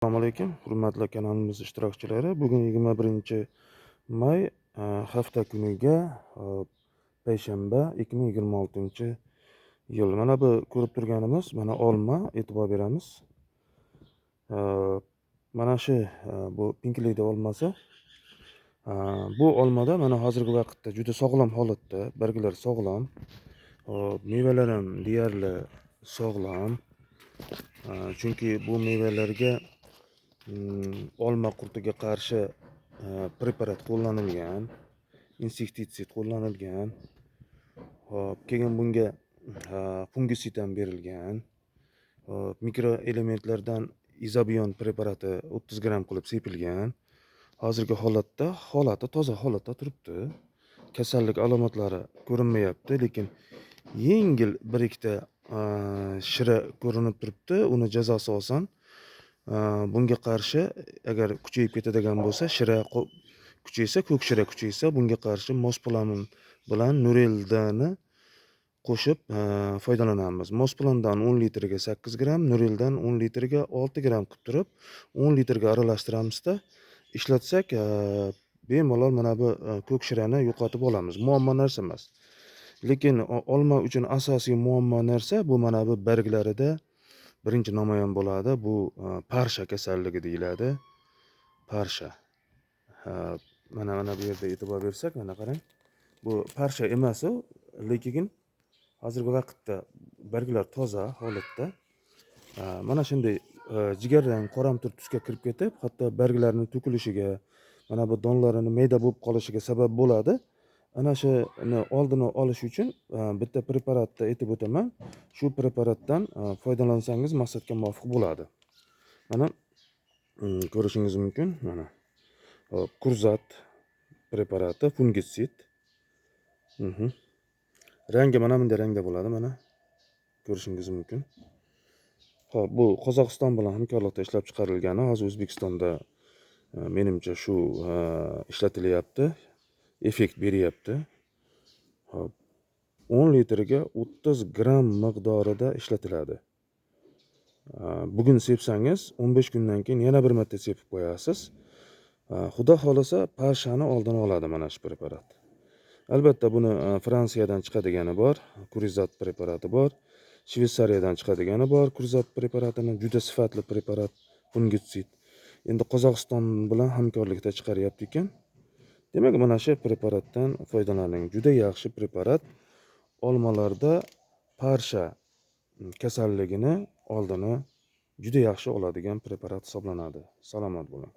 Assalomu alaykum, hurmatli kanalimiz ishtirokchilari. Bugun 21 may hafta kuniga payshanba 2026-yil. Mana bu ko'rib turganimiz mana olma, e'tibor beramiz. Mana shu bu pinklaydi olmasi. Bu olmada mana hozirgi vaqtda juda sog'lom holatda, barglari sog'lom. Mevalar ham deyarli sog'lom. Chunki bu mevalarga olma qurtiga qarshi preparat qo'llanilgan, insektitsid qo'llanilgan. Keyin bunga fungisid ham berilgan. Mikroelementlardan izobion preparati 30 gram qilib sepilgan. Hozirgi holati toza holatda turibdi. Kasallik alomatlari ko'rinmayapti, lekin yengil bir ikkita shira ko'rinib turibdi. Uni jazosi oson. Bunga qarshi agar kuchayib ketadigan bo'lsa, shira kuchaysa, ko'k shira kuchaysa, bunga qarshi mospalamin bilan Nurel'dani qo'shib foydalanamiz. Mosplandan 10 litrga 8 gram, Nurel'dan 10 litrga 6 gram qilib turib, 10 litrga aralashtiramizda ishlatsak, bemalol mana bu ko'k shirani yo'qotib olamiz. Muammo narsa emas. Lekin olma uchun asosiy muammo narsa bu mana bu barglarida birinchi namoyon bo'ladi. Bu parsha kasalligi deyiladi. Parsha. Mana bu yerda e'tibor bersak, mana qarang. Bu parsha emas u, lekin hozirgi vaqtda barglar toza holatda. Mana shunday jigarrang qoramtir tusga kirib ketib, hatto barglarning to'kilishiga, mana bu donlarini mayda bo'lib qolishiga sabab bo'ladi. Ana shuni oldini olish uchun bitta preparatni aytib o'taman. Shu preparatdan foydalansangiz maqsadga muvofiq bo'ladi. Mana ko'rishingiz mumkin. Mana kurzat preparati, fungisid. Rangi mana bunday rangda bo'ladi, mana ko'rishingiz mumkin. Xo'p, bu Qozog'iston bilan hamkorlikda ishlab chiqarilgani, hozir O'zbekistonda menimcha shu ishlatilyapti. Effekt beryapti. Hop. 10 litrga 30 gram miqdorida ishlatiladi. Bugun sepsangiz, 15 kundan keyin yana bir marta sepib qo'yasiz. Xudo xolasa parshani oldini oladi mana shu preparat. Albatta buni Fransiyadan chiqadigani bor, kurizat preparati bor. Shveysariyadan chiqadigani bor, kurizat preparatining juda sifatli preparat, fungisid. Endi Qozog'iston bilan hamkorlikda chiqaryapti ekan. Demak, mana shu preparatdan foydalaning. Juda yaxshi preparat. Olmalarda parsha kasalligini oldini juda yaxshi oladigan preparat hisoblanadi. Salomat bo'ling.